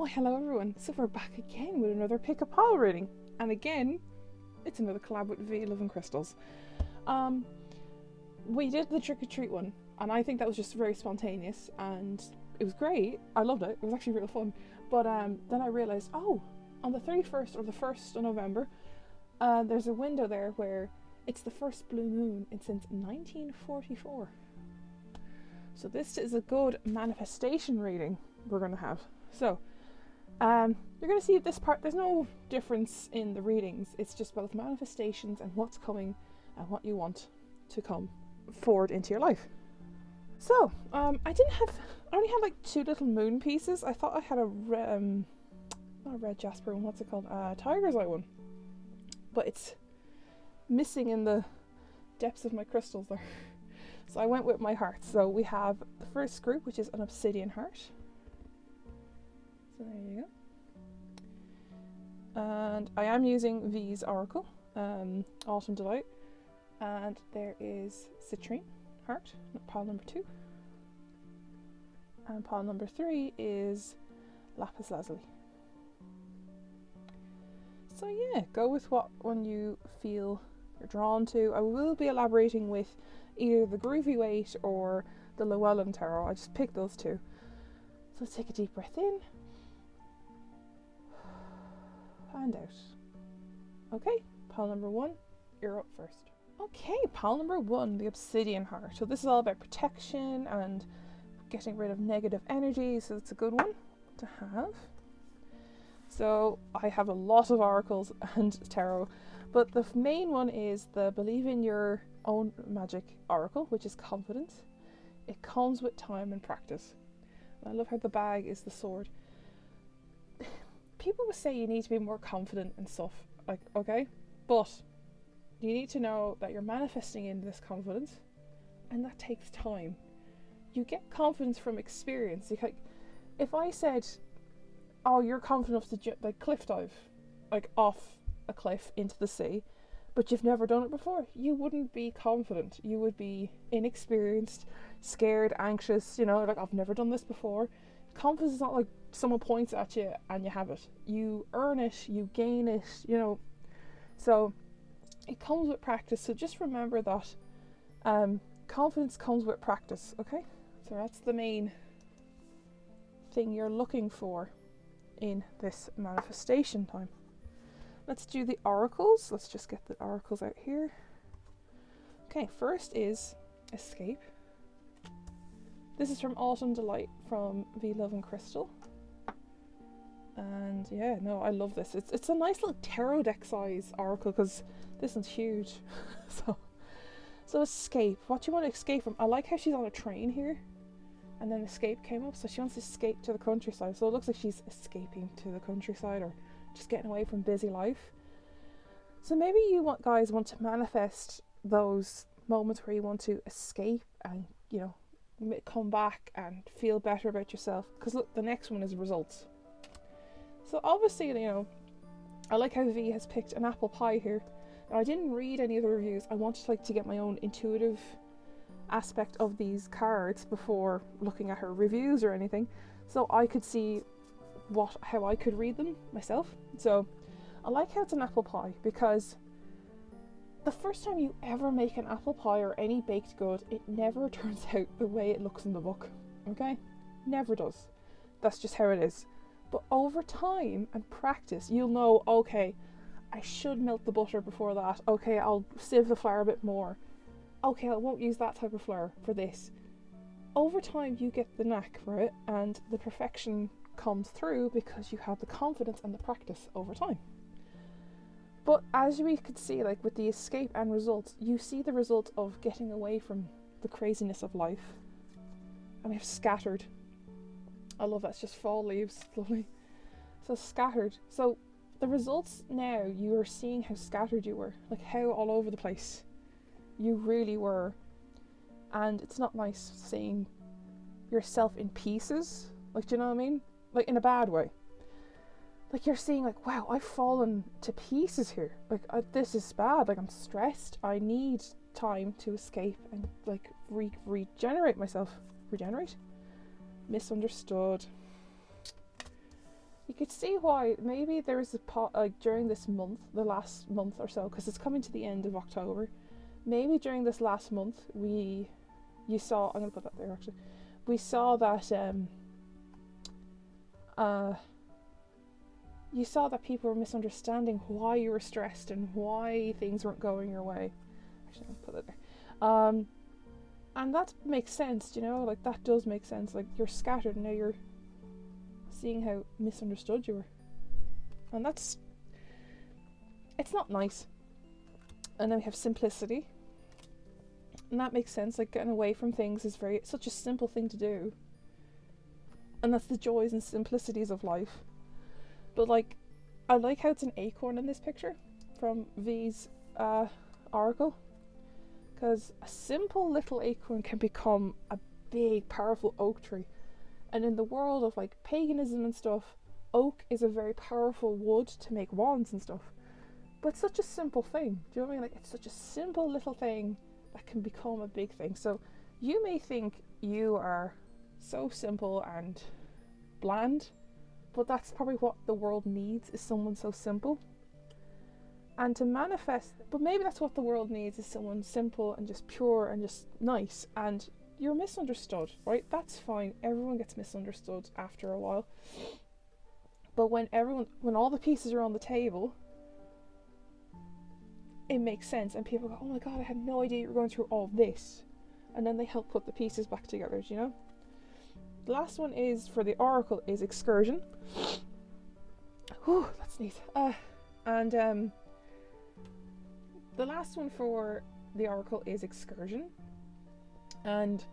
Oh, hello everyone. So we're back again with another Pick a Pile reading. And again, it's another collab with V Love and Crystals. We did the Trick or Treat one, and I think that was just very spontaneous, and it was great. I loved it. It was actually real fun. But then I realised, oh, on the 31st or the 1st of November, there's a window there where it's the first blue moon since 1944. So this is a good manifestation reading we're going to have. So, you're going to see this part, there's no difference in the readings. It's just both manifestations and what's coming and what you want to come forward into your life. So, I only had like 2 little moon pieces. I thought I had not a red jasper one, what's it called? Tiger's eye one. But it's missing in the depths of my crystals there. So I went with my heart. So we have the first group, which is an obsidian heart. So there you go. And I am using V's Oracle, Autumn Delight. And there is Citrine Heart, pile number 2. And pile number 3 is Lapis Lazuli. So yeah, go with what one you feel you're drawn to. I will be elaborating with either the Groovy Weight or the Llewellyn Tarot. I just picked those 2. So let's take a deep breath in and out. Okay, pile number 1, you're up first. Okay, pile number 1, the Obsidian Heart. So this is all about protection and getting rid of negative energy, so it's a good one to have. So I have a lot of oracles and tarot, but the main one is the Believe in Your Own Magic Oracle, which is confidence. It comes with time and practice. And I love how the bag is the sword. People would say you need to be more confident and stuff, like, okay, but you need to know that you're manifesting in this confidence, and that takes time. You get confidence from experience. Like, if I said, oh, you're confident enough to like cliff dive, like off a cliff into the sea, but you've never done it before, you wouldn't be confident. You would be inexperienced, scared, anxious, like, I've never done this before. Confidence is not like someone points at you and you have it. You earn it, you gain it, So it comes with practice. So just remember that confidence comes with practice, okay? So that's the main thing you're looking for in this manifestation time. Let's do the oracles. Let's just get the oracles out here. Okay, first is Escape. This is from Autumn Delight from V Love and Crystal. And yeah, no, I love this. It's a nice little tarot deck size oracle because this one's huge. So escape. What do you want to escape from? I like how she's on a train here. And then escape came up, so she wants to escape to the countryside. So it looks like she's escaping to the countryside or just getting away from busy life. So maybe you guys want to manifest those moments where you want to escape and, come back and feel better about yourself. Because look, the next one is results. So obviously, I like how V has picked an apple pie here. Now, I didn't read any of the reviews. I wanted to get my own intuitive aspect of these cards before looking at her reviews or anything, so I could see how I could read them myself. So I like how it's an apple pie, because the first time you ever make an apple pie or any baked good, it never turns out the way it looks in the book, okay? Never does. That's just how it is. But over time and practice, you'll know, okay, I should melt the butter before that. Okay, I'll sieve the flour a bit more. Okay, I won't use that type of flour for this. Over time, you get the knack for it, and the perfection comes through because you have the confidence and the practice over time. But as we could see, like with the escape and results, you see the result of getting away from the craziness of life. And we have scattered. I love that, it's just fall leaves, it's lovely. So scattered. So the results now, you are seeing how scattered you were, like how all over the place you really were. And it's not nice seeing yourself in pieces, like, do you know what I mean? Like, in a bad way. Like, you're seeing, like, wow, I've fallen to pieces here. Like, this is bad. Like, I'm stressed. I need time to escape and, like, regenerate myself. Regenerate? Misunderstood. You could see why maybe there is a pot, like during this month, the last month or so, because it's coming to the end of October. Maybe during this last month, you saw. I'm gonna put that there actually. We saw that you saw that people were misunderstanding why you were stressed and why things weren't going your way. Actually, I'll put it there. And that makes sense, you know, like that does make sense. Like you're scattered and now you're seeing how misunderstood you were. And it's not nice. And then we have simplicity. And that makes sense, like getting away from things is such a simple thing to do. And that's the joys and simplicities of life. But like, I like how it's an acorn in this picture from V's oracle. Because a simple little acorn can become a big, powerful oak tree. And in the world of like paganism and stuff, oak is a very powerful wood to make wands and stuff. But it's such a simple thing. Do you know what I mean? Like it's such a simple little thing that can become a big thing. So you may think you are so simple and bland, but that's probably what the world needs, is someone so simple. And to manifest, but maybe that's what the world needs, is someone simple and just pure and just nice. And you're misunderstood, right? That's fine. Everyone gets misunderstood after a while. But when all the pieces are on the table, it makes sense. And people go, oh my God, I had no idea you were going through all this. And then they help put the pieces back together, do you know? The last one is, for the oracle, is excursion. Whew, that's neat. The last one for the oracle is excursion. And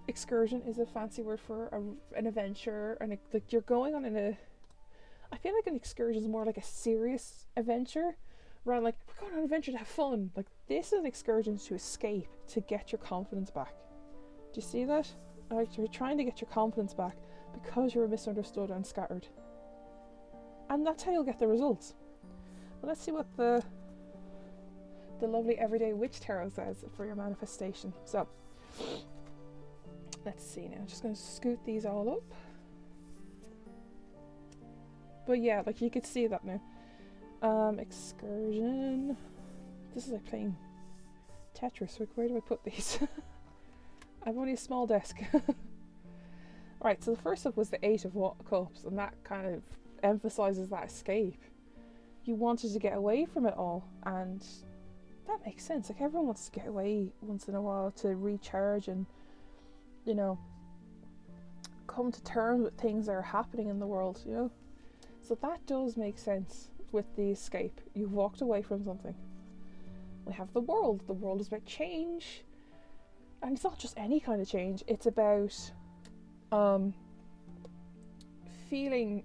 excursion is a fancy word for an adventure, and like you're going on I feel like an excursion is more like a serious adventure, rather like we're going on an adventure to have fun. Like this is an excursion to escape, to get your confidence back. Do you see that? Like you're trying to get your confidence back because you were misunderstood and scattered. And that's how you'll get the results. But let's see what the lovely Everyday Witch Tarot says for your manifestation. So let's see now. I'm just going to scoot these all up. But yeah, like you could see that now. Excursion. This is like playing Tetris. Like, where do I put these? I've only a small desk. Right, so the first up was the Eight of Cups, and that kind of emphasizes that escape. You wanted to get away from it all, and that makes sense. Like everyone wants to get away once in a while to recharge and, you know, come to terms with things that are happening in the world, you know. So that does make sense with the escape. You've walked away from something. We have the world. The world is about change. And it's not just any kind of change. It's about feeling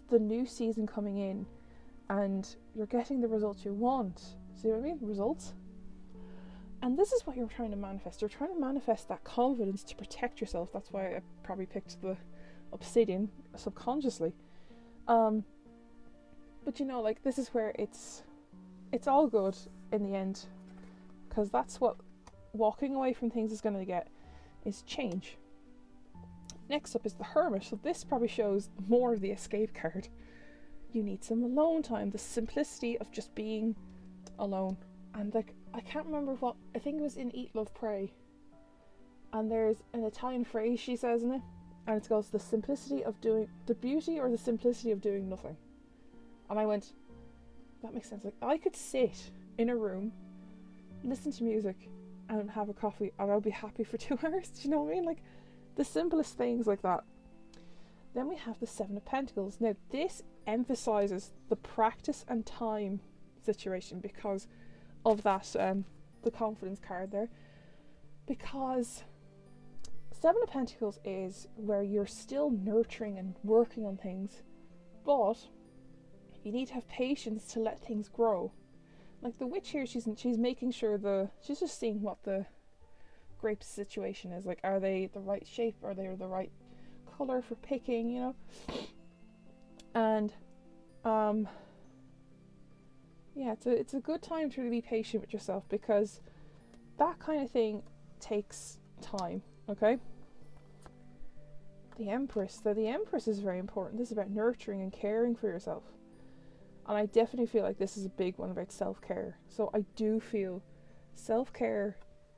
the new season coming in, and you're getting the results you want. See what I mean? Results. And this is what you're trying to manifest. You're trying to manifest that confidence to protect yourself. That's why I probably picked the obsidian subconsciously. But you know, like this is where it's all good in the end, because that's what walking away from things is going to get, is change. Next up is the Hermit. So this probably shows more of the escape card. You need some alone time, the simplicity of just being alone. And like, I can't remember what, I think it was in Eat, Love, Pray, and there's an Italian phrase she says in it, and it goes, the simplicity of doing, the beauty or the simplicity of doing nothing. And I went, that makes sense. Like I could sit in a room, listen to music and have a coffee, and I'll be happy for 2 hours. Do you know what I mean? Like the simplest things like that. Then we have the Seven of Pentacles. Now this emphasizes the practice and time situation because of that the confidence card there, because Seven of Pentacles is where you're still nurturing and working on things, but you need to have patience to let things grow. Like the witch here, she's making sure she's just seeing what the grape situation is. Like, are they the right shape? Are they the right color for picking? You know, and yeah, it's a good time to really be patient with yourself, because that kind of thing takes time. Okay. the Empress. So the Empress is very important. This is about nurturing and caring for yourself. And I definitely feel like this is a big one about self-care. So I do feel self-care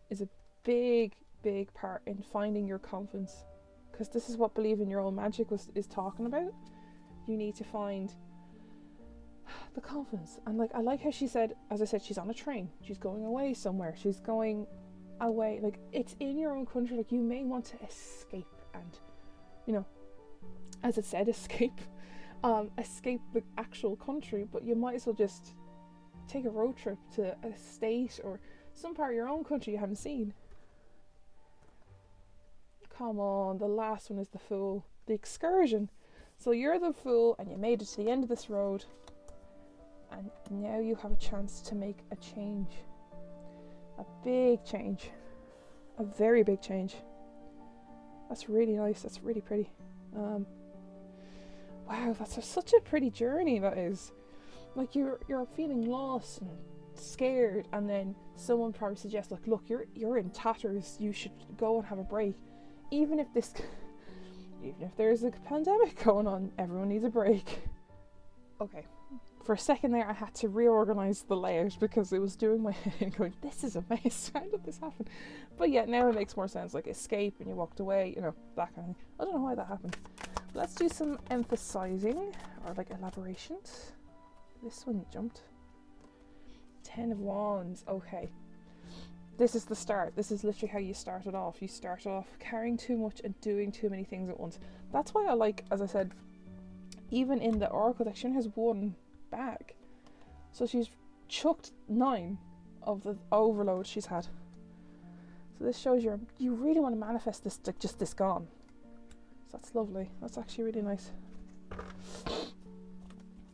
is a big, big part in finding your confidence. Because this is what Believe in Your Own Magic is talking about. You need to find the confidence. And like, I like how she said, as I said, she's on a train. She's going away somewhere. She's going away. Like, it's in your own country. Like, you may want to escape and, you know, as it said, escape the actual country, but you might as well just take a road trip to a state or some part of your own country you haven't seen. Come on, the last one is the Fool, the excursion. So you're the Fool and you made it to the end of this road, and now you have a chance to make a change, a big change, a very big change. That's really nice. That's really pretty. Wow, that's such a pretty journey that is. Like, you're feeling lost and scared, and then someone probably suggests, like, look, you're in tatters, you should go and have a break. Even if there's a pandemic going on, everyone needs a break. Okay, for a second there I had to reorganize the layout because it was doing my head going, this is a mess, how did this happen? But yeah, now it makes more sense, like escape and you walked away, you know, that kind of thing. I don't know why that happened. Let's do some emphasizing, or like elaborations. This one jumped. 10 of Wands, okay. This is the start. This is literally how you started off. You started off carrying too much and doing too many things at once. That's why I like, as I said, even in the Oracle deck, she only has one bag. So she's chucked 9 of the overload she's had. So this shows you really want to manifest this, like, just this gone. So that's lovely. That's actually really nice.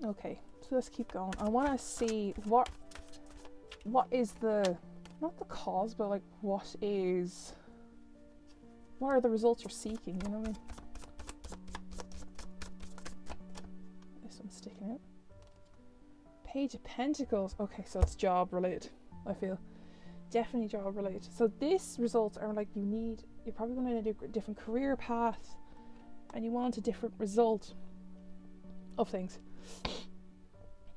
Okay, so let's keep going. I want to see what is the, not the cause, but like what are the results you're seeking, you know what I mean? This one's sticking out. Page of Pentacles. Okay, so it's job related, I feel. Definitely job related. So these results are like, you're probably going to do a different career path, and you want a different result of things.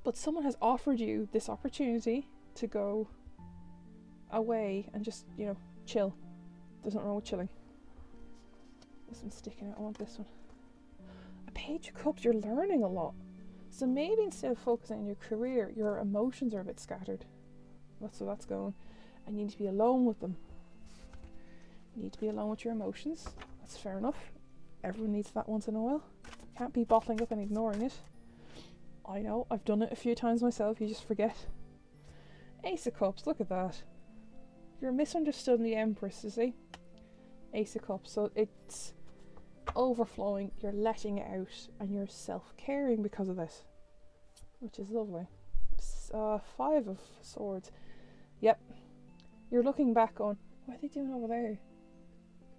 But someone has offered you this opportunity to go away and just, you know, chill. There's nothing wrong with chilling. This one's sticking out. I want this one. A Page of Cups. You're learning a lot. So maybe instead of focusing on your career, your emotions are a bit scattered. That's where that's going. And you need to be alone with them. You need to be alone with your emotions. That's fair enough. Everyone needs that once in a while. Can't be bottling up and ignoring it. I know, I've done it a few times myself, you just forget. Ace of Cups, look at that. You're misunderstood in the Empress, you see? Ace of Cups, so it's overflowing, you're letting it out, and you're self-caring because of this, which is lovely. 5 of Swords. Yep. You're looking back on, what are they doing over there?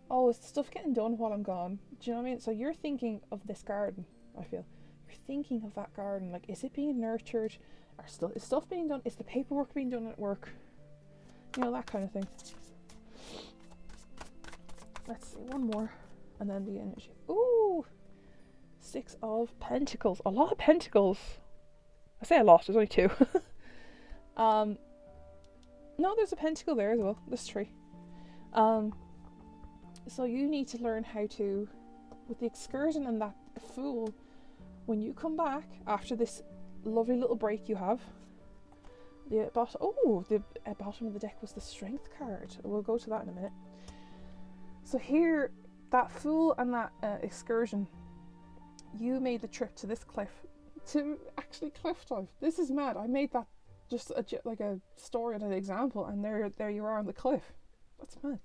Oh, is stuff getting done while I'm gone? Do you know what I mean? So you're thinking of this garden, I feel. You're thinking of that garden. Like, is it being nurtured? Is stuff being done? Is the paperwork being done at work? You know, that kind of thing. Let's see, one more. And then the energy. Ooh! 6 of Pentacles. A lot of Pentacles. I say a lot, there's only 2. No, there's a Pentacle there as well. There's 3. So you need to learn how to, with the excursion and that Fool, when you come back after this lovely little break you have, the bottom of the deck was the Strength card. We'll go to that in a minute. So here, that Fool and that excursion, you made the trip to this cliff, to actually cliff dive. This is mad. I made that just like a story and an example, and there you are on the cliff. That's mad.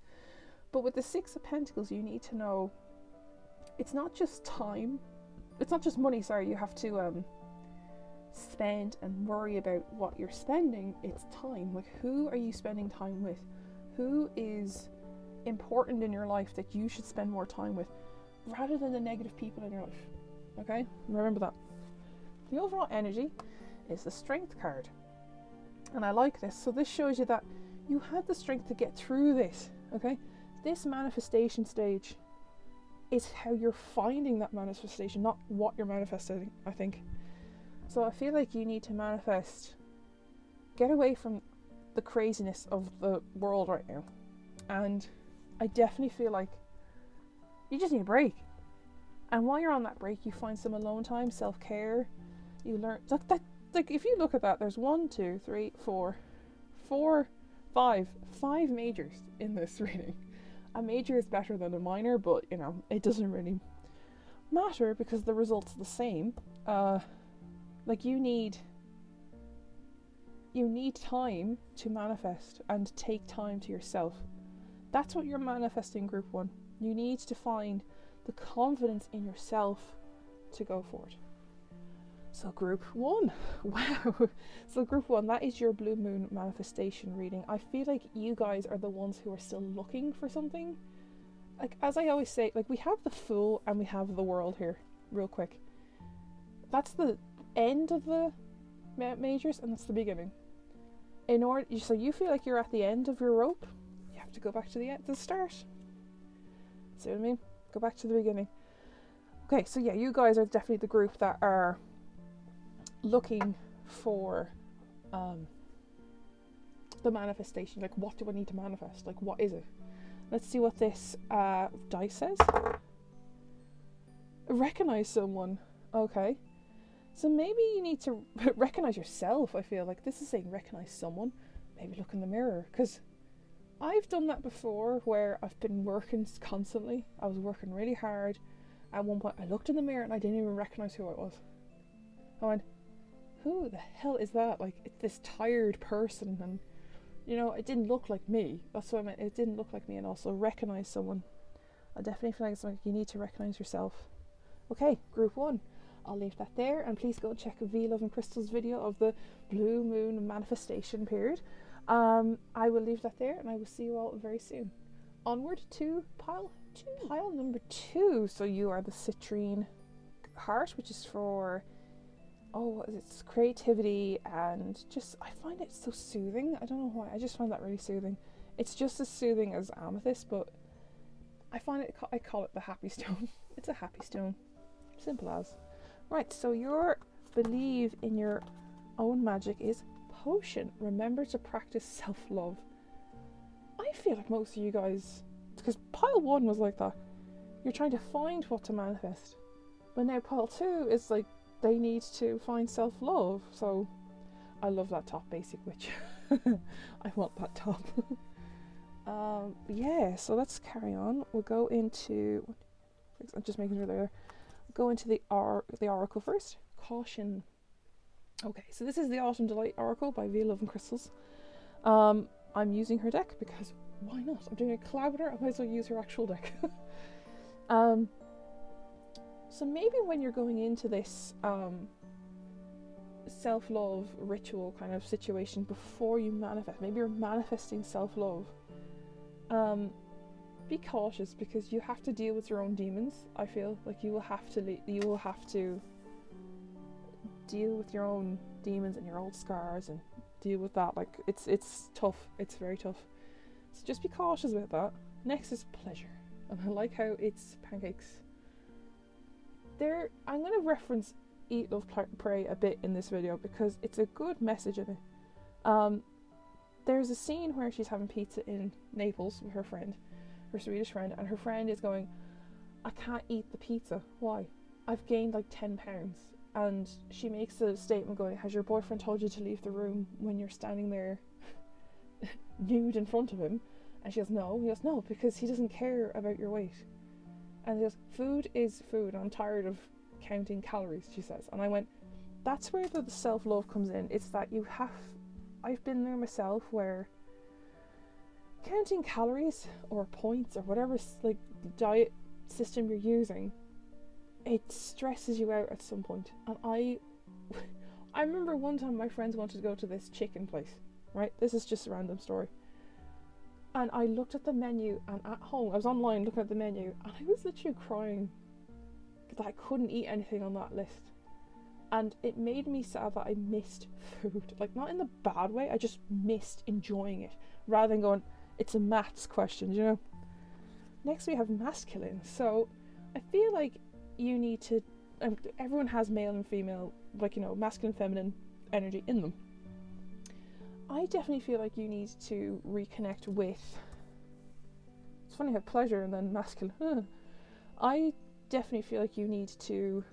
But with the 6 of Pentacles, you need to know it's not just time. It's not just money, sorry, you have to spend and worry about what you're spending. It's time. Like, who are you spending time with? Who is important in your life that you should spend more time with, rather than the negative people in your life? Okay? Remember that. The overall energy is the Strength card. And I like this. So this shows you that you had the strength to get through this, okay? This manifestation stage, it's how you're finding that manifestation, not what you're manifesting, I think. So I feel like you need to manifest, get away from the craziness of the world right now. And I definitely feel like you just need a break. And while you're on that break, you find some alone time, self-care. You learn like if you look at that, there's 5 majors in this reading. A major is better than a minor, but you know, it doesn't really matter because the result's the same. Like you need time to manifest and take time to yourself. That's what you're manifesting, group 1. You need to find the confidence in yourself to go forward. So group 1, wow. So group 1, that is your blue moon manifestation reading. I feel like you guys are the ones who are still looking for something. Like, as I always say, like we have the Fool and we have the World here, real quick. That's the end of the majors and that's the beginning. So you feel like you're at the end of your rope, you have to go back to the start. See what I mean? Go back to the beginning. Okay, so yeah, you guys are definitely the group that are looking for the manifestation. Like, what do I need to manifest? Like, what is it? Let's see what this dice says. Recognize someone. Okay. So maybe you need to recognize yourself. I feel like this is saying recognize someone. Maybe look in the mirror, because I've done that before where I've been working constantly. I was working really hard. At one point I looked in the mirror and I didn't even recognize who I was. I went, who the hell is that? Like, it's this tired person, and you know, it didn't look like me. That's what I meant. It didn't look like me. And also recognize someone. I definitely feel like it's like you need to recognize yourself. Okay, group 1. I'll leave that there, and please go and check V Love and Crystal's video of the blue moon manifestation period. I will leave that there, and I will see you all very soon. Onward to pile number 2. So you are the citrine heart, which is for what is it? It's creativity, and just I find it so soothing. I don't know why. I just find that really soothing. It's just as soothing as amethyst, but I find it. I call it the happy stone. It's a happy stone. Simple as. Right, so your believe in your own magic is potion. Remember to practice self-love. I feel like most of you guys, because pile 1 was like that. You're trying to find what to manifest. But now pile 2 is like they need to find self-love. So I love that top, Basic Witch. I want that top. Yeah, so let's carry on. We'll go into, I'm just making sure they're there. Go into the oracle first. Caution. Okay, so this is the Autumn Delight Oracle by V Love and Crystals. I'm using her deck because why not? I'm doing a collab with her. I might as well use her actual deck. So maybe when you're going into this self-love ritual kind of situation before you manifest, maybe you're manifesting self-love. Be cautious because you have to deal with your own demons. I feel like you will have to deal with your own demons and your old scars and deal with that. Like it's tough. It's very tough. So just be cautious about that. Next is pleasure, and I like how it's pancakes. I'm going to reference Eat, Love, Pray a bit in this video because it's a good message in it. There's a scene where she's having pizza in Naples with her friend, her Swedish friend, and her friend is going, I can't eat the pizza. Why? I've gained like 10 pounds. And she makes a statement going, has your boyfriend told you to leave the room when you're standing there nude in front of him? And she goes, no. He goes, no, because he doesn't care about your weight. And he goes, food is food. I'm tired of counting calories, she says. And I went, that's where the self-love comes in. It's that I've been there myself where counting calories or points or whatever like diet system you're using, it stresses you out at some point. And I remember one time my friends wanted to go to this chicken place, right? This is just a random story. And I looked at the menu, and at home, I was online looking at the menu, and I was literally crying that I couldn't eat anything on that list. And it made me sad that I missed food. Like, not in the bad way, I just missed enjoying it. Rather than going, it's a maths question, you know? Next we have masculine. So, I feel like you need to, everyone has male and female, like, you know, masculine, feminine energy in them. I definitely feel like you need to reconnect with, it's funny how pleasure and then masculine, I definitely feel like you need to,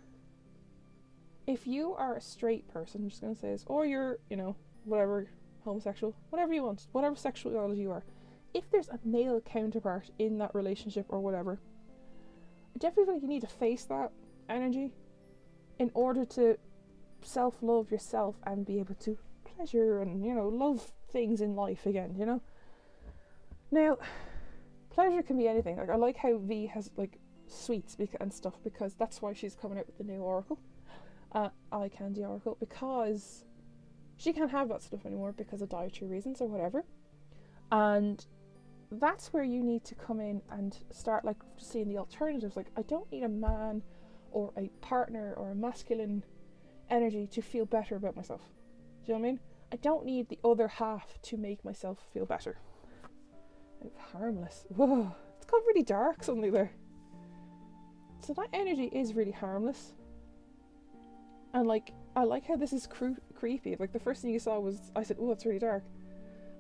if you are a straight person, I'm just going to say this, or you're, you know, whatever, homosexual, whatever you want, whatever sexuality you are, if there's a male counterpart in that relationship or whatever, I definitely feel like you need to face that energy in order to self-love yourself and be able to pleasure and, you know, love things in life again, you know. Now, pleasure can be anything. Like, I like how V has like sweets and stuff, because that's why she's coming out with the new oracle, eye candy oracle, because she can't have that stuff anymore because of dietary reasons or whatever. And that's where you need to come in and start like seeing the alternatives. Like, I don't need a man or a partner or a masculine energy to feel better about myself. Do you know what I mean? I don't need the other half to make myself feel better. Like, harmless. Whoa, it's got really dark suddenly there. So that energy is really harmless. And like, I like how this is creepy. Like, the first thing you saw was, I said, oh, it's really dark.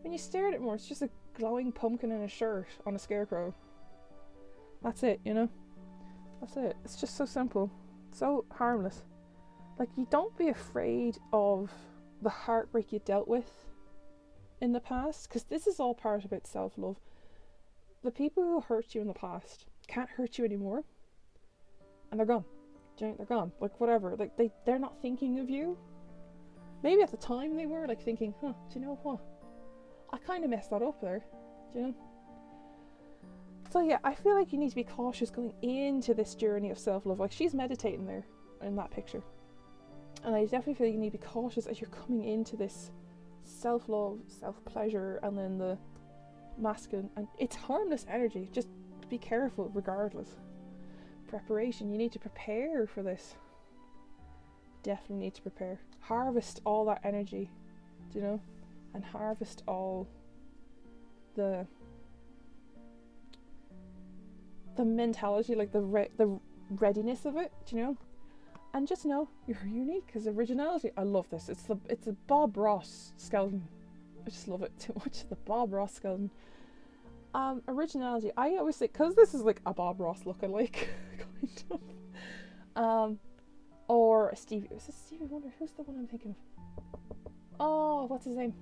When you stare at it more, it's just a glowing pumpkin in a shirt on a scarecrow. That's it, you know? That's it. It's just so simple. So harmless. Like, you don't be afraid of the heartbreak you dealt with in the past, because this is all part about self-love. The people who hurt you in the past can't hurt you anymore. And they're gone. They're gone. Like, whatever. Like, they're not thinking of you. Maybe at the time they were, like, thinking, do you know what? I kind of messed that up there. Do you know? So yeah, I feel like you need to be cautious going into this journey of self-love. Like, she's meditating there in that picture. And I definitely feel like you need to be cautious as you're coming into this self-love, self-pleasure, and then the masculine. And it's harmless energy. Just be careful regardless. Preparation. You need to prepare for this. Definitely need to prepare. Harvest all that energy. Do you know? And harvest all the mentality, like the readiness of it, do you know? And just know you're unique as originality. I love this. It's a Bob Ross skeleton. I just love it too much. The Bob Ross skeleton. Originality. I always think, because this is like a Bob Ross look-alike, kind of. Or a Stevie. Is this Stevie Wonder? Who's the one I'm thinking of? Oh, what's his name?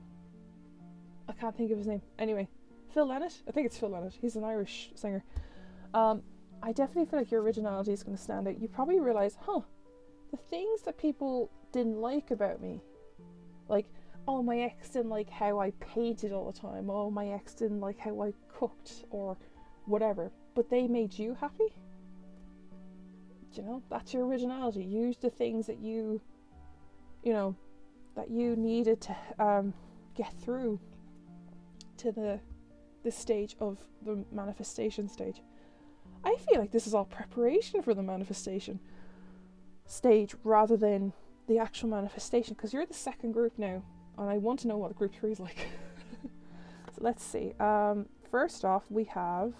I can't think of his name. Anyway, Phil Lynott. I think it's Phil Lynott. He's an Irish singer. I definitely feel like your originality is going to stand out. You probably realise, the things that people didn't like about me, like, oh, my ex didn't like how I painted all the time. Oh, my ex didn't like how I cooked or whatever. But they made you happy. Do you know? That's your originality. Use the things that you know, that you needed to get through to the stage of the manifestation stage. I feel like this is all preparation for the manifestation stage rather than the actual manifestation, because you're the second group now, and I want to know what group 3 is like. So let's see. First off, we have,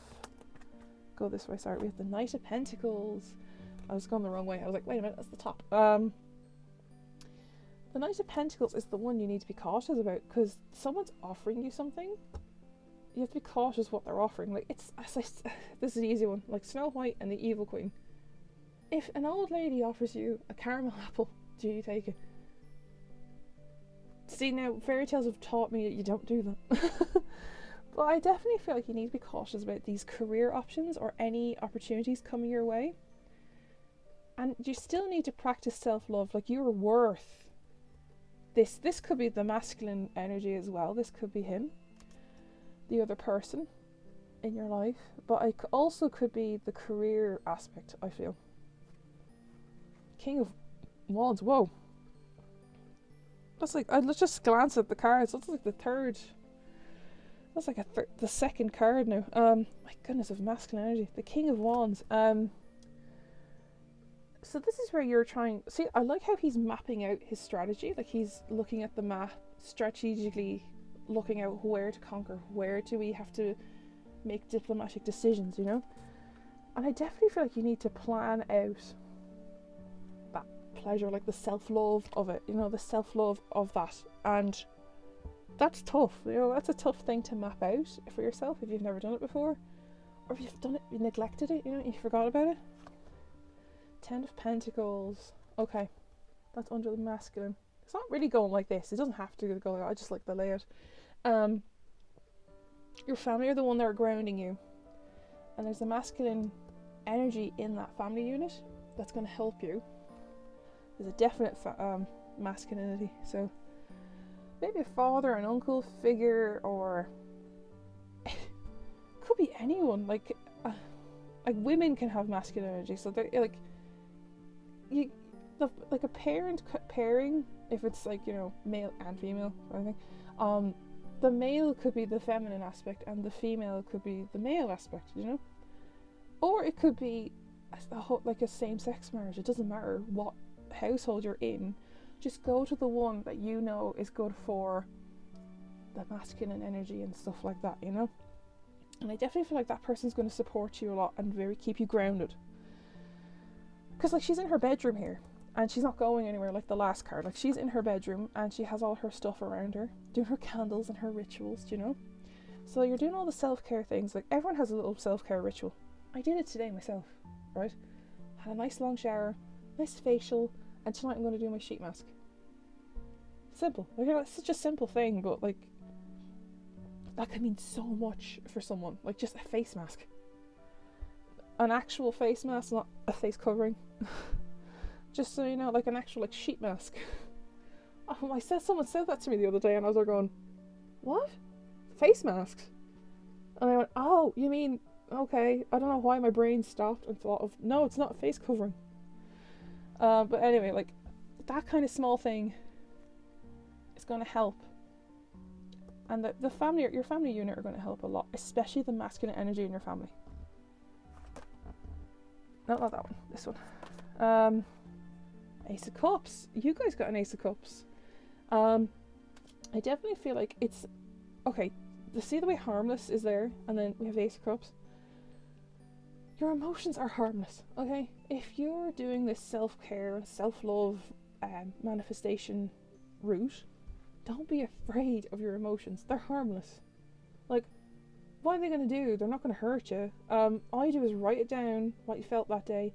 go this way, sorry, we have the Knight of Pentacles. I was going the wrong way. I was like, wait a minute, that's the top. The Knight of Pentacles is the one you need to be cautious about, because someone's offering you something. You have to be cautious what they're offering. Like, it's, this is an easy one, like Snow White and the Evil Queen. If an old lady offers you a caramel apple, do you take it? See, now fairy tales have taught me that you don't do that. But I definitely feel like you need to be cautious about these career options or any opportunities coming your way. And you still need to practice self-love. Like, you're worth this. This could be the masculine energy as well. This could be him, the other person in your life. But it also could be the career aspect, I feel. King of Wands. Whoa. That's like, let's just glance at the cards. That's like the third. That's like the second card now. My goodness, of masculine energy. The King of Wands. So this is where you're trying. See, I like how he's mapping out his strategy. Like, he's looking at the map, strategically looking out where to conquer, where do we have to make diplomatic decisions, you know? And I definitely feel like you need to plan out that pleasure, like the self-love of it, the self-love of that. And that's tough, that's a tough thing to map out for yourself if you've never done it before. Or if you've done it, you neglected it, you forgot about it. 10 of Pentacles. Okay, that's under the masculine. It's not really going like this. It doesn't have to go like that. I just like the layout. Your family are the one that are grounding you. And there's a masculine energy in that family unit that's going to help you. There's a definite masculinity. So maybe a father, an uncle figure, or could be anyone. Like women can have masculine energy. So they're like like a parent pairing, if it's like male and female, I think. The male could be the feminine aspect and the female could be the male aspect, or it could be like a same-sex marriage. It doesn't matter what household you're in, just go to the one that is good for the masculine energy and stuff like that, And I definitely feel like that person's going to support you a lot and keep you grounded, because like she's in her bedroom here and she's not going anywhere like the last card. Like she's in her bedroom and she has all her stuff around her, doing her candles and her rituals, So you're doing all the self-care things. Like everyone has a little self-care ritual. I did it today myself, right? Had a nice long shower, nice facial, and tonight I'm going to do my sheet mask. Simple. Like it's such a simple thing, but like that can mean so much for someone. Like just a face mask. An actual face mask, not a face covering. Just so you know, like an actual sheet mask. Someone said that to me the other day and I was like going, what? Face masks? And I went, oh, you mean, okay. I don't know why my brain stopped and thought of, no, it's not a face covering. But anyway, like that kind of small thing is going to help. And your family unit are going to help a lot, especially the masculine energy in your family. No, not that one. This one. Ace of Cups. You guys got an Ace of Cups. I definitely feel like it's okay. See the way harmless is there, and then we have Ace of Cups. Your emotions are harmless, okay? If you're doing this self-care and self-love manifestation route, don't be afraid of your emotions. They're harmless. Like, what are they going to do? They're not going to hurt you. All you do is write it down, what you felt that day,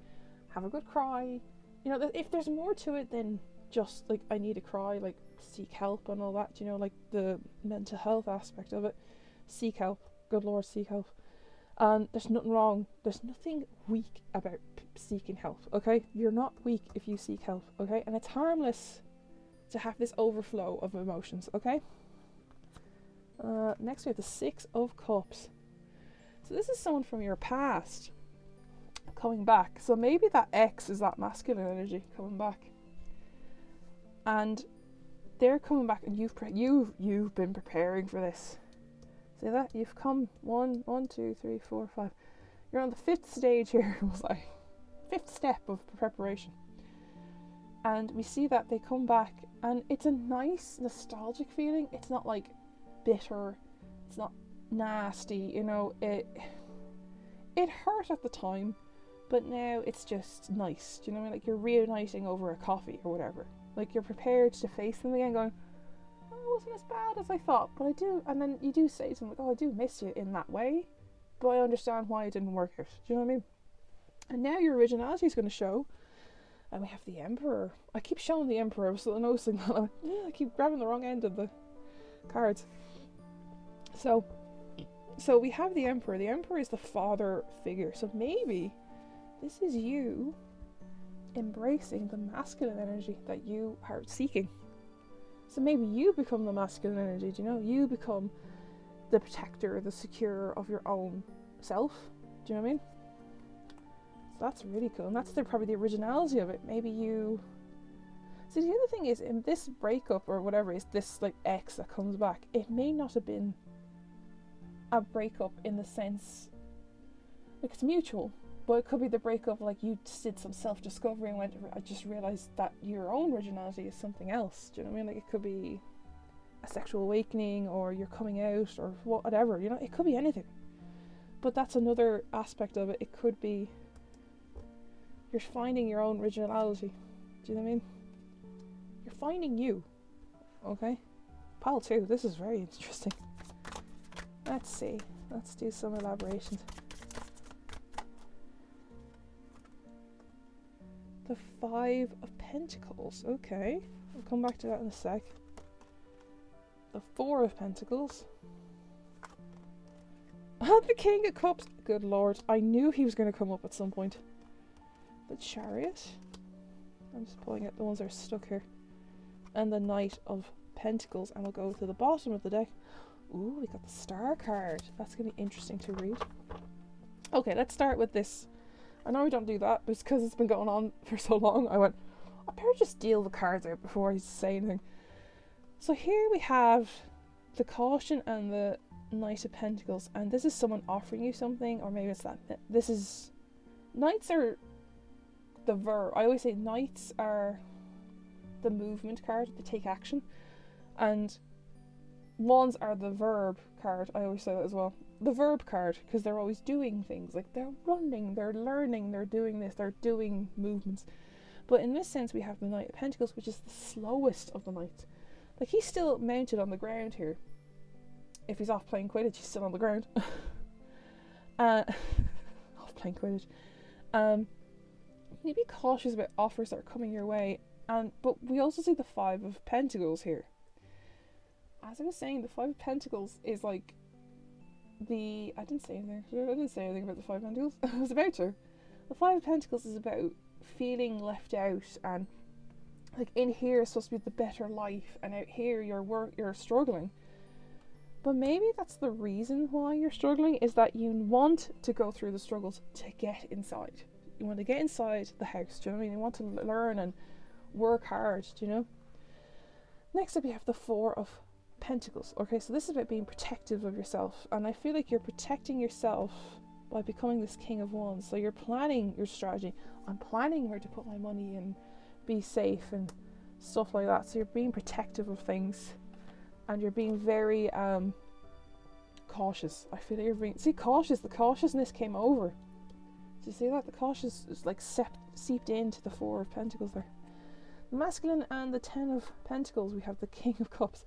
have a good cry. If there's more to it than just like I need to cry, like seek help and all that, like the mental health aspect of it. Seek help. Good Lord, seek help. There's nothing wrong. There's nothing weak about seeking help, okay? You're not weak if you seek help, okay? And it's harmless to have this overflow of emotions, okay? Next we have the Six of Cups. So this is someone from your past coming back. So maybe that ex is that masculine energy coming back. And they're coming back and you've been preparing for this. See that? You've come 1, 2, 3, 4, 5. You're on the 5th stage here, was I? 5th step of preparation. And we see that they come back and it's a nice nostalgic feeling. It's not like bitter. It's not nasty, it hurt at the time, but now it's just nice. Do you know what I mean? Like you're reuniting over a coffee or whatever. Like you're prepared to face them again going, oh, it wasn't as bad as I thought, but I do, and then you do say to them like, oh, I do miss you in that way, but I understand why it didn't work out. Do you know what I mean? And now your originality is going to show. And we have the Emperor. I keep showing the Emperor. I was still noticing that. I keep grabbing the wrong end of the cards. So we have the Emperor. The Emperor is the father figure. So maybe this is you embracing the masculine energy that you are seeking. So maybe you become the masculine energy. Do you know? You become the protector, the securer of your own self. Do you know what I mean? So that's really cool, and that's probably the originality of it. Maybe you... See, the other thing is, in this breakup or whatever, is this like ex that comes back, it may not have been a breakup in the sense like it's mutual, but it could be the breakup like you did some self-discovery and I just realised that your own originality is something else. Do you know what I mean? Like it could be a sexual awakening, or you're coming out, or whatever, it could be anything. But that's another aspect of it. It could be you're finding your own originality. Do you know what I mean? You're finding you. Okay? Pile 2. This is very interesting. Let's see. Let's do some elaborations. The 5 of Pentacles. Okay. I'll come back to that in a sec. The 4 of Pentacles. The King of Cups. Good lord. I knew he was going to come up at some point. The Chariot. I'm just pulling out the ones that are stuck here. And the Knight of Pentacles. And we'll go to the bottom of the deck. Ooh, we got the Star card. That's going to be interesting to read. Okay, let's start with this. I know we don't do that, but it's because it's been going on for so long. I went, I better just deal the cards out before I say anything. So here we have the Caution and the Knight of Pentacles, and this is someone offering you something, or maybe it's that. This is Knights are the verb. I always say Knights are the movement card, they take action, and Wands are the verb card. I always say that as well. The verb card, because they're always doing things, like they're running, they're learning, they're doing this, they're doing movements. But in this sense, we have the Knight of Pentacles, which is the slowest of the knights. Like, he's still mounted on the ground here. If he's off playing Quidditch, he's still on the ground. Off playing Quidditch. You need to be cautious about offers that are coming your way. But we also see the 5 of Pentacles here. As I was saying, the 5 of Pentacles is like I didn't say anything about the 5 of Pentacles. I was about to. The 5 of Pentacles is about feeling left out, and like in here is supposed to be the better life, and out here you're struggling. But maybe that's the reason why you're struggling, is that you want to go through the struggles to get inside. You want to get inside the house, do you know what I mean? You want to learn and work hard, do you know? Next up you have the 4 of Pentacles. Okay, so this is about being protective of yourself, and I feel like you're protecting yourself by becoming this King of Wands. So you're planning your strategy. I'm planning where to put my money and be safe and stuff like that. So you're being protective of things, and you're being very cautious. I feel like you're being cautious. The cautiousness came over. Do you see that? The cautious is like seeped into the 4 of Pentacles there. The masculine and the 10 of Pentacles. We have the King of Cups.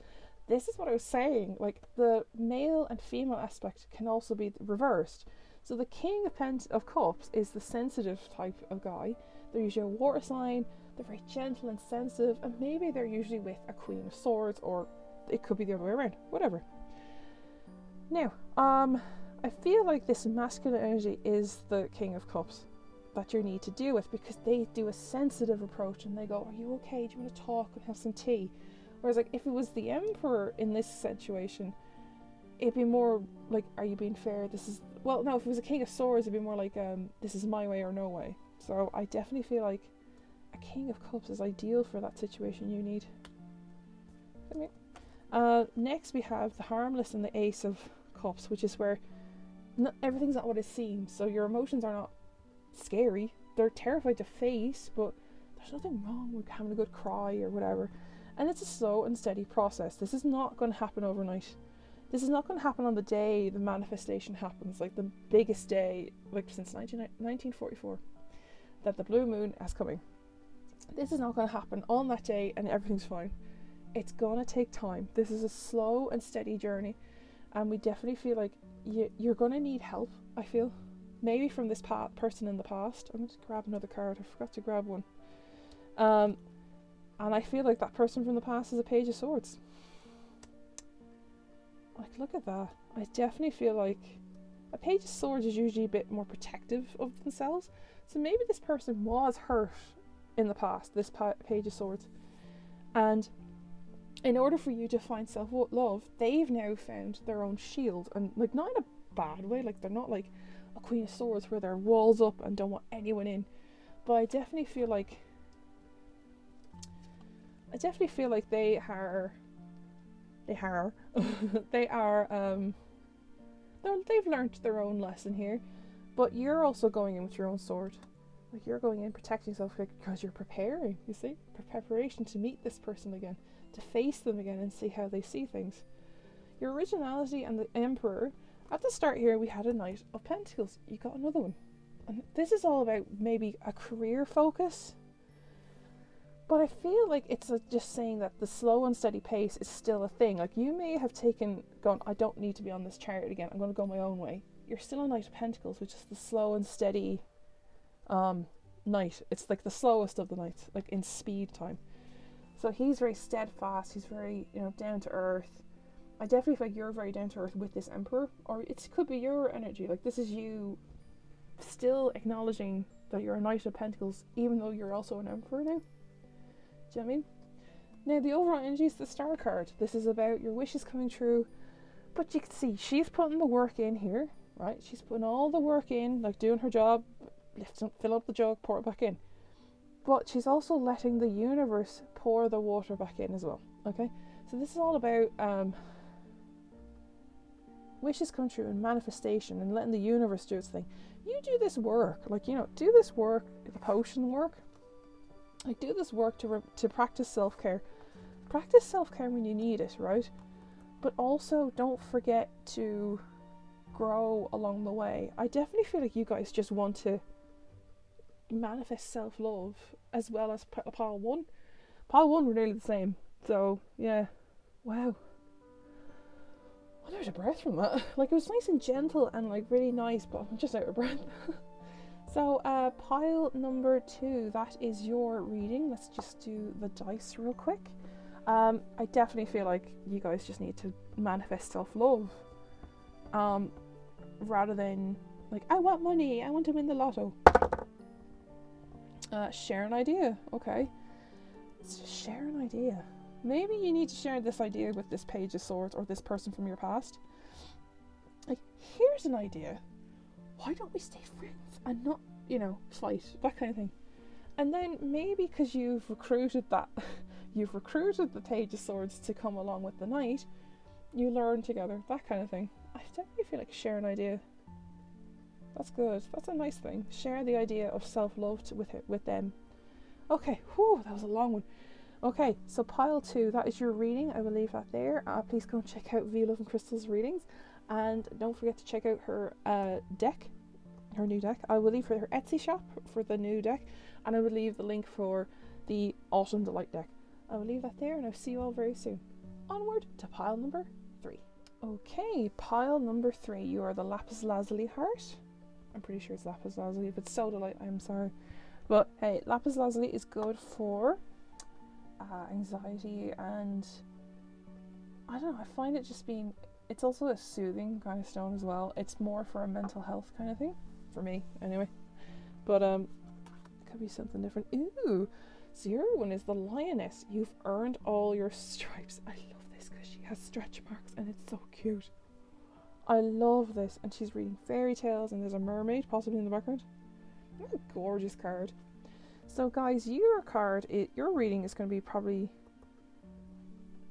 This is what I was saying, like the male and female aspect can also be reversed. So the King of Cups is the sensitive type of guy. They're usually a water sign, they're very gentle and sensitive, and maybe they're usually with a Queen of Swords, or it could be the other way around, whatever. Now, I feel like this masculine energy is the King of Cups that you need to deal with, because they do a sensitive approach and they go, are you okay? Do you want to talk and have some tea? Whereas like if it was the Emperor in this situation, it'd be more like, are you being fair? If it was a King of Swords, it'd be more like, this is my way or no way. So I definitely feel like a King of Cups is ideal for that situation you need. Next we have the Harmless and the Ace of Cups, which is where everything's not what it seems. So your emotions are not scary. They're terrified to face, but there's nothing wrong with having a good cry or whatever. And it's a slow and steady process. This is not going to happen overnight. This is not going to happen on the day the manifestation happens, like the biggest day, like since 1944, that the blue moon is coming. This is not going to happen on that day and everything's fine. It's going to take time. This is a slow and steady journey, and we definitely feel like you're going to need help, I feel. Maybe from this person in the past. I'm going to grab another card. I forgot to grab one. And I feel like that person from the past is a Page of Swords. Like, look at that. I definitely feel like a Page of Swords is usually a bit more protective of themselves. So maybe this person was hurt in the past, this Page of Swords. And in order for you to find self-love, they've now found their own shield. And like, not in a bad way. Like, they're not like a Queen of Swords where they're walls up and don't want anyone in. But I definitely feel like they are they've learnt their own lesson here, but you're also going in with your own sword. Like, you're going in protecting yourself because you're preparing, you see? Preparation to meet this person again, to face them again and see how they see things. Your originality and the Emperor At the start here, we had a Knight of Pentacles. You got another one. And this is all about maybe a career focus. But I feel like it's just saying that the slow and steady pace is still a thing. Like, you may have gone, I don't need to be on this chariot again. I'm going to go my own way. You're still a Knight of Pentacles, which is the slow and steady knight. It's like the slowest of the knights, like in speed time. So he's very steadfast. He's very, down to earth. I definitely feel like you're very down to earth with this Emperor, or it could be your energy. Like, this is you still acknowledging that you're a Knight of Pentacles, even though you're also an Emperor now. Do you know what I mean? Now, the overall energy is the Star card. This is about your wishes coming true, but you can see she's putting the work in here, right? She's putting all the work in, like doing her job, fill up the jug, pour it back in. But she's also letting the universe pour the water back in as well, okay? So this is all about wishes come true and manifestation and letting the universe do its thing. You do this work, like, do this work, the potion work. Like, do this work to practice self-care. Practice self-care when you need it, right? But also don't forget to grow along the way. I definitely feel like you guys just want to manifest self-love as well as pile 1. Pile 1 were nearly the same. So, yeah. Wow. I was out of breath from that. Like, it was nice and gentle and like really nice, but I'm just out of breath. So, pile number 2, that is your reading. Let's just do the dice real quick. I definitely feel like you guys just need to manifest self-love. Rather than, like, I want money, I want to win the lotto. Share an idea. Okay. Let's just share an idea. Maybe you need to share this idea with this Page of Swords or this person from your past. Like, here's an idea. Why don't we stay friends and not, fight? That kind of thing. And then maybe because you've recruited the Page of Swords to come along with the Knight, you learn together. That kind of thing. I definitely feel like share an idea. That's good. That's a nice thing. Share the idea of self-love with them. Okay. Whew, that was a long one. Okay, so pile 2, that is your reading. I will leave that there. Please go and check out V Love and Crystal's readings. And don't forget to check out her deck, her new deck. I will leave her Etsy shop for the new deck. And I will leave the link for the Autumn Delight deck. I will leave that there, and I'll see you all very soon. Onward to pile number 3. Okay, pile number 3. You are the Lapis Lazuli heart. I'm pretty sure it's Lapis Lazuli. If it's Sodalite, I'm sorry. But hey, Lapis Lazuli is good for anxiety, and I don't know, I find it just being, it's also a soothing kind of stone as well. It's more for a mental health kind of thing, for me anyway. But it could be something different. Ooh, so your one is the Lioness. You've earned all your stripes. I love this because she has stretch marks and it's so cute. I love this. And she's reading fairy tales, and there's a mermaid possibly in the background. What a gorgeous card. So guys, your reading is going to be probably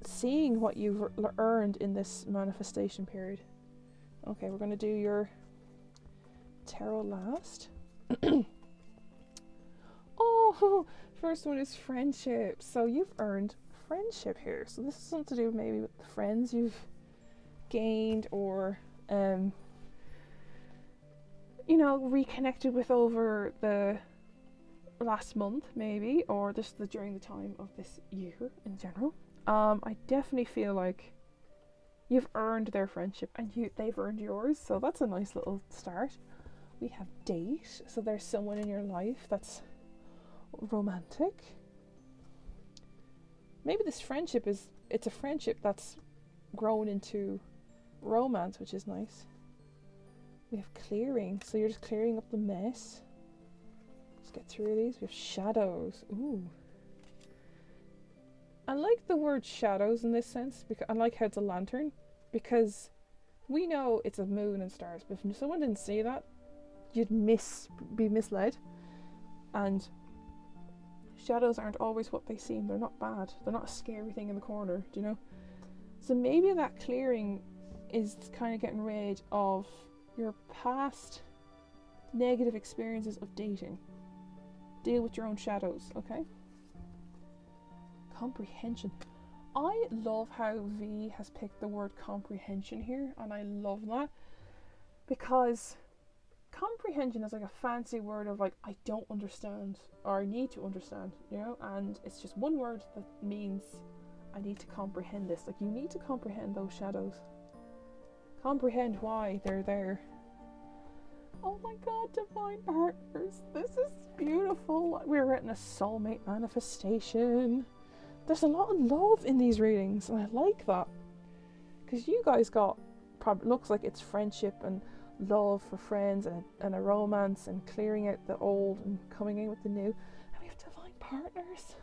seeing what you've earned in this manifestation period. Okay, we're going to do your tarot last. Oh, first one is friendship. So you've earned friendship here. So this is something to do maybe with the friends you've gained, or reconnected with over the last month maybe, or just during the time of this year in general. I definitely feel like you've earned their friendship and they've earned yours, so that's a nice little start. We have date, so there's someone in your life that's romantic. Maybe this friendship it's a friendship that's grown into romance, which is nice. We have clearing, so you're just clearing up the mess. Let's get through these. We have shadows. Ooh. I like the word shadows in this sense, because I like how it's a lantern, because we know it's a moon and stars, but if someone didn't see that, you'd be misled. And shadows aren't always what they seem. They're not bad. They're not a scary thing in the corner, do you know? So maybe that clearing is kind of getting rid of your past negative experiences of dating. Deal with your own shadows, okay? Comprehension. I love how V has picked the word comprehension here, and I love that. because comprehension is like a fancy word of like, I don't understand, or I need to understand, you know, and it's just one word that means I need to comprehend this. Like, you need to comprehend those shadows, comprehend why they're there. Oh my god, divine partners, this is beautiful. We're getting a soulmate manifestation. There's a lot of love in these readings, and I like that, because you guys got, probably looks like it's friendship and love for friends, and a romance, and clearing out the old and coming in with the new. And we have divine partners.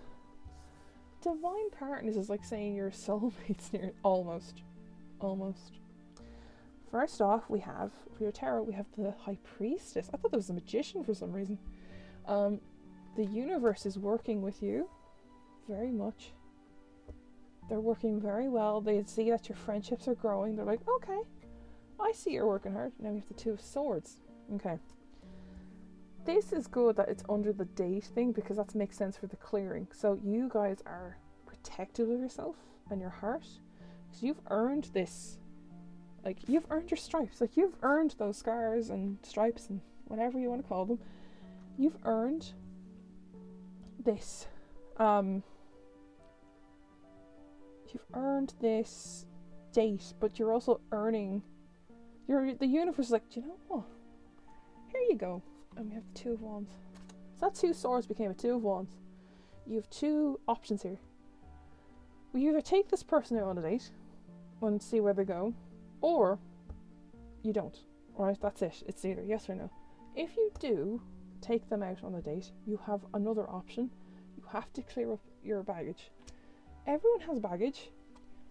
Divine partners is like saying your soulmates near, almost. First off, we have, for your tarot, we have the High Priestess. I thought that was a magician for some reason. The universe is working with you very much. They're working very well. They see that your friendships are growing. They're like, okay, I see you're working hard. Now we have the Two of Swords. Okay. This is good that it's under the date thing, because that makes sense for the clearing. So you guys are protective of yourself and your heart, because you've earned this. Like, you've earned your stripes. Like, you've earned those scars and stripes and whatever you want to call them. You've earned this. You've earned this date, but you're also earning. The universe is like, do you know what? Here you go. And we have the Two of Wands. So that Two of Swords became a Two of Wands. You have two options here. We either take this person out on a date and see where they go, or you don't. Alright, that's it. It's either yes or no. If you do take them out on a date, you have another option. You have to clear up your baggage. Everyone has baggage,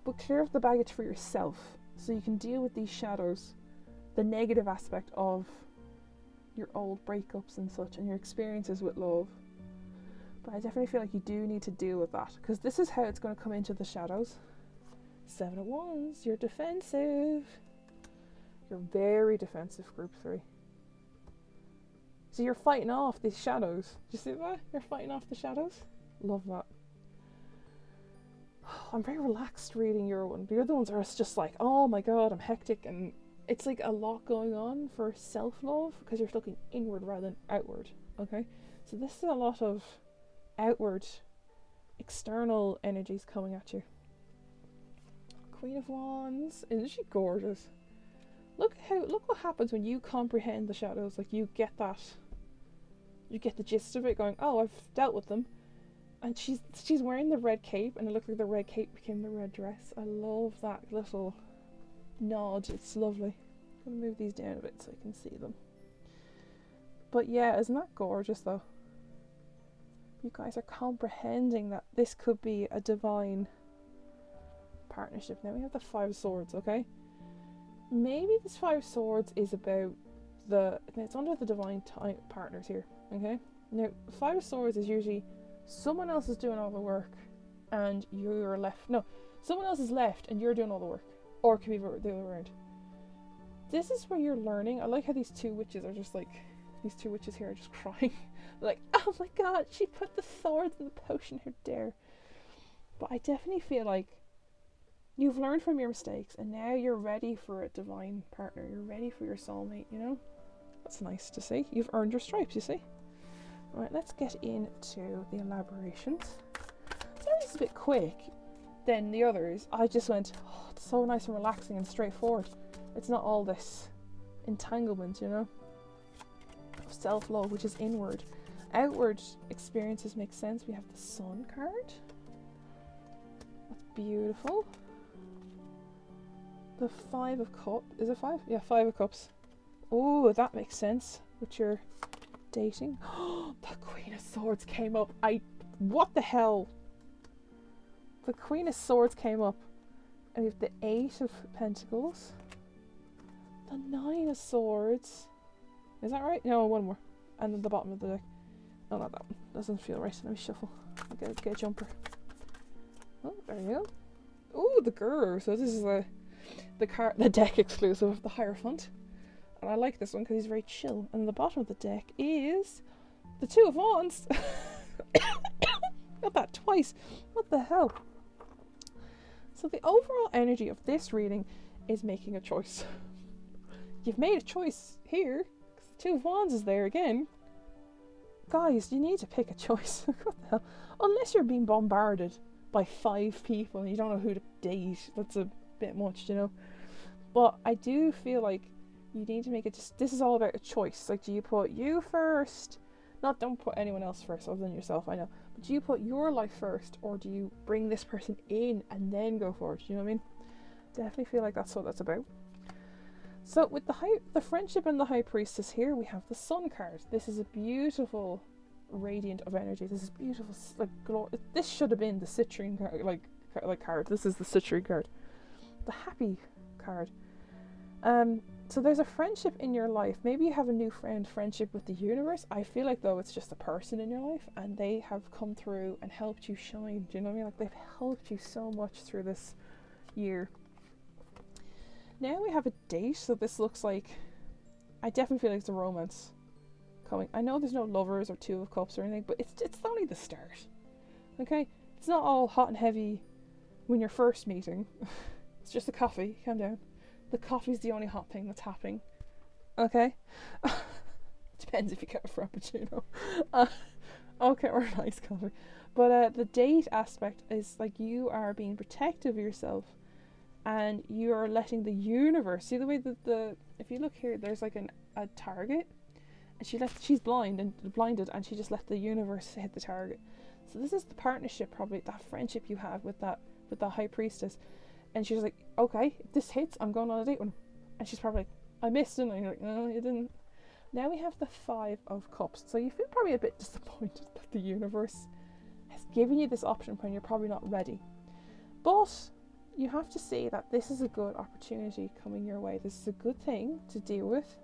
but clear up the baggage for yourself so you can deal with these shadows, the negative aspect of your old breakups and such, and your experiences with love. But I definitely feel like you do need to deal with that, because this is how it's going to come into the shadows. Seven of Wands, you're defensive. You're very defensive, group 3. So you're fighting off these shadows. Do you see that? You're fighting off the shadows. Love that. I'm very relaxed reading your one. The other ones are just like, oh my god, I'm hectic, and it's like a lot going on for self-love, because you're looking inward rather than outward. Okay? So this is a lot of outward, external energies coming at you. Queen of Wands. Isn't she gorgeous? Look what happens when you comprehend the shadows. Like, you get that. You get the gist of it, going, oh, I've dealt with them. And she's wearing the red cape, and it looked like the red cape became the red dress. I love that little nod. It's lovely. I'm gonna move these down a bit so I can see them. But yeah, isn't that gorgeous though? You guys are comprehending that this could be a divine partnership. Now we have the Five of Swords, okay? Maybe this Five of Swords is about it's under the divine partners here, okay? Now, Five of Swords is usually someone else is doing all the work and you're left. No, someone else is left and you're doing all the work. Or it could be the other way around. This is where you're learning. I like how these two witches are just like, these two witches here are just crying. Like, oh my god, she put the swords in the potion, how dare. But I definitely feel like you've learned from your mistakes and now you're ready for a divine partner. You're ready for your soulmate, you know? That's nice to see. You've earned your stripes, you see? Alright, let's get into the elaborations. Sorry, it's a bit quick than the others. I just went, oh, it's so nice and relaxing and straightforward. It's not all this entanglement, you know? Of self-love, which is inward. Outward experiences make sense. We have the Sun card. That's beautiful. The Five of Cups. Is it 5? Yeah, 5 of Cups. Oh, that makes sense. With your dating. Oh, the Queen of Swords came up. What the hell? The Queen of Swords came up. And we have the Eight of Pentacles. The Nine of Swords. Is that right? No, one more. And then the bottom of the deck. No, not that one. Doesn't feel right. Let me shuffle. I'll get a jumper. Oh, there you go. Oh, the grr. So this is the deck exclusive of the Hierophant. And I like this one because he's very chill. And the bottom of the deck is the Two of Wands. Got that twice. What the hell? So the overall energy of this reading is making a choice. you've made a choice here. 'Cause the Two of Wands is there again. Guys, you need to pick a choice. What the hell? Unless you're being bombarded by 5 people and you don't know who to date. That's a bit much, you know. But I do feel like you need to make it just, this is all about a choice. Like, do you put you first? Don't put anyone else first other than yourself, I know. But do you put your life first, or do you bring this person in and then go forward? Do you know what I mean? Definitely feel like that's what that's about. So with the friendship and the High Priestess here, we have the Sun card. This is a beautiful radiant of energy. This is beautiful, like this should have been the citrine card, like card. This is the citrine card, the happy card. So there's a friendship in your life. Maybe you have a new friendship with the universe. I feel like though it's just a person in your life and they have come through and helped you shine. Do you know what I mean? Like they've helped you so much through this year. Now we have a date, so this looks like, I definitely feel like it's a romance coming. I know there's no lovers or Two of Cups or anything, but it's only the start. Okay? It's not all hot and heavy when you're first meeting. It's just a coffee. Calm down. The coffee's the only hot thing that's happening. Okay? Depends if you get a frappuccino. Okay, or a nice coffee. But the date aspect is like you are being protective of yourself and you are letting the universe, see the way that if you look here, there's like a target and she's blinded and she just let the universe hit the target. So this is the partnership, probably that friendship you have with that High Priestess. And she's like, okay, if this hits, I'm going on a date with him. And she's probably like, I missed, didn't I? You're like, no, you didn't. Now we have the 5 of Cups. So you feel probably a bit disappointed that the universe has given you this option when you're probably not ready. But you have to see that this is a good opportunity coming your way. This is a good thing to deal with.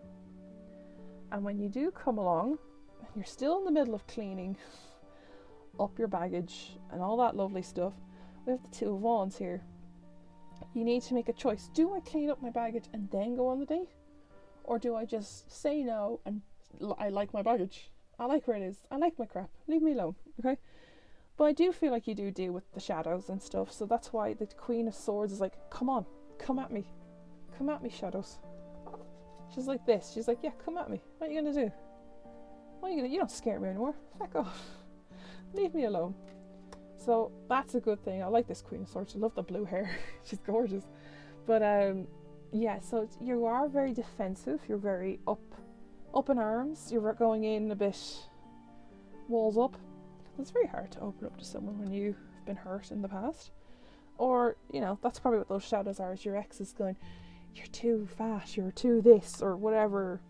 And when you do come along, and you're still in the middle of cleaning up your baggage and all that lovely stuff, we have the Two of Wands here. You need to make a choice. Do I clean up my baggage and then go on the date? Or do I just say no and I like my baggage? I like where it is. I like my crap. Leave me alone, okay? But I do feel like you do deal with the shadows and stuff. So that's why the Queen of Swords is like, come on, come at me. Come at me, shadows. She's like this. She's like, yeah, come at me. What are you going to do? What are you going to do? You don't scare me anymore. Back off. Leave me alone. So that's a good thing. I like this Queen of Swords. I love the blue hair. She's gorgeous. But yeah, so you are very defensive. You're very up in arms. You're going in a bit walls up. It's very hard to open up to someone when you've been hurt in the past. Or, you know, that's probably what those shadows are, is your ex is going, you're too fat, you're too this, or whatever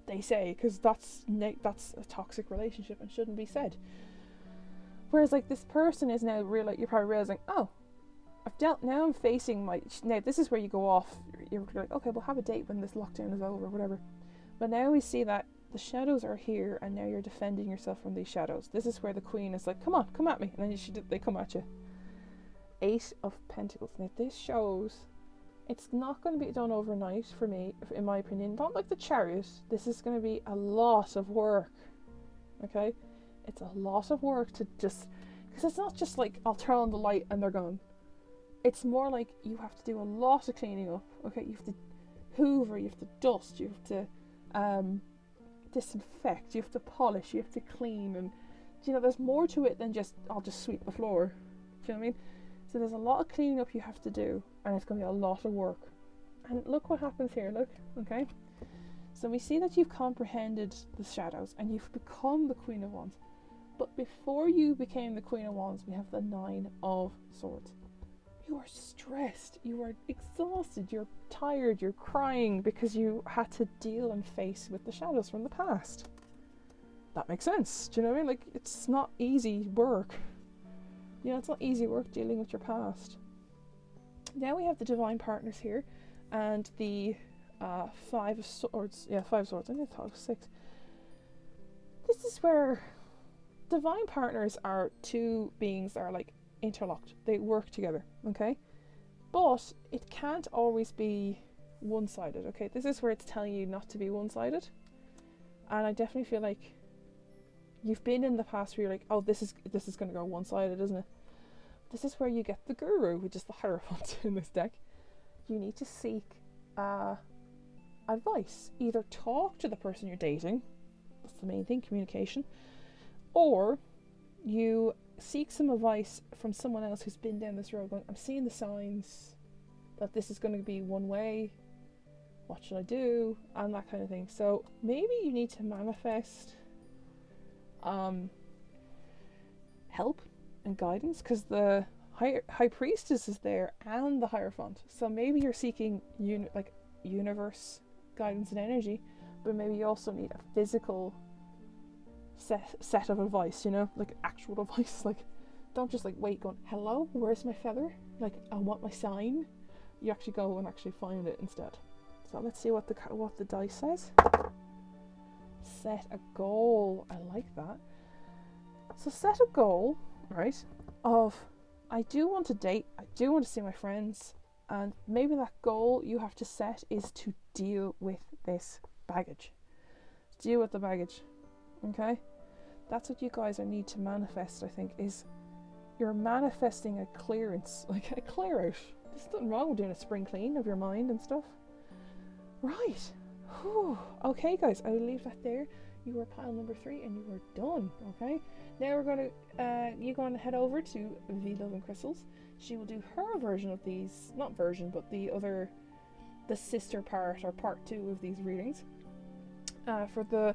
they say, because that's a toxic relationship and shouldn't be said. Whereas like this person is now you're probably realizing, oh, now I'm facing now this is where you go off. You're like, okay, we'll have a date when this lockdown is over, whatever. But now we see that the shadows are here and now you're defending yourself from these shadows. This is where the Queen is like, come on, come at me. And then they come at you. 8 of Pentacles. Now this shows it's not going to be done overnight for me, in my opinion. Not like the Chariot. This is going to be a lot of work. Okay? It's a lot of work to just, because it's not just like I'll turn on the light and they're gone. It's more like you have to do a lot of cleaning up. Okay, you have to hoover, you have to dust, you have to disinfect, you have to polish, you have to clean, and you know there's more to it than just I'll just sweep the floor. Do you know what I mean? So there's a lot of cleaning up you have to do, and it's going to be a lot of work. And look what happens here. Look, okay. So we see that you've comprehended the shadows and you've become the Queen of Wands. But before you became the Queen of Wands, we have the 9 of Swords. You are stressed, you are exhausted, you're tired, you're crying because you had to deal and face with the shadows from the past. That makes sense. Do you know what I mean? Like, it's not easy work. You know, it's not easy work dealing with your past. Now we have the Divine Partners here and the 5 of Swords. Yeah, 5 of Swords. I think I thought it was 6. This is where Divine Partners are 2 beings that are like interlocked. They work together, okay? But it can't always be one-sided, okay? This is where it's telling you not to be one-sided. And I definitely feel like you've been in the past where you're like, oh, this is going to go one-sided, isn't it? This is where you get the Guru, which is the Hierophant in this deck. You need to seek advice. Either talk to the person you're dating, that's the main thing, communication, or you seek some advice from someone else who's been down this road going, I'm seeing the signs that this is going to be one way, what should I do, and that kind of thing. So maybe you need to manifest help and guidance, because the high priestess is there and the Hierophant. So maybe you're seeking like universe guidance and energy, but maybe you also need a physical set of advice, you know, like actual advice. Like, don't just like wait going, hello, where's my feather, like I want my sign. You actually go and actually find it instead. So let's see what the dice says. Set a goal. I like that. So set a goal, right, of I do want to date, I do want to see my friends, and maybe that goal you have to set is to deal with this baggage. Deal with the baggage. Okay? That's what you guys need to manifest, I think, is you're manifesting a clearance, like a clear out. There's nothing wrong with doing a spring clean of your mind and stuff. Right. Whew. Okay, guys, I will leave that there. You were pile number 3 and you were done. Okay? Now we're going to, you're going to head over to V Love and Crystals. She will do her version of these, not version, but the sister part or part 2 of these readings. For the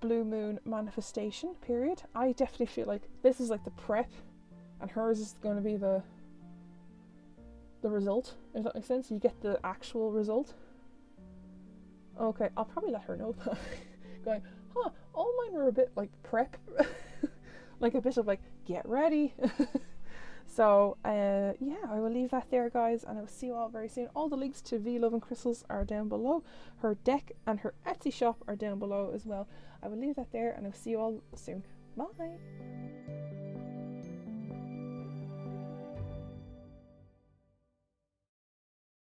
Blue Moon manifestation period. I definitely feel like this is like the prep, and hers is going to be the result, if that makes sense. You get the actual result. Okay, I'll probably let her know that. Going, all mine were a bit like prep, like a bit of like get ready. So yeah, I will leave that there, guys, and I will see you all very soon. All the links to V Love and Crystals are down below. Her deck and her Etsy shop are down below as well. I will leave that there, and I'll see you all soon. Bye.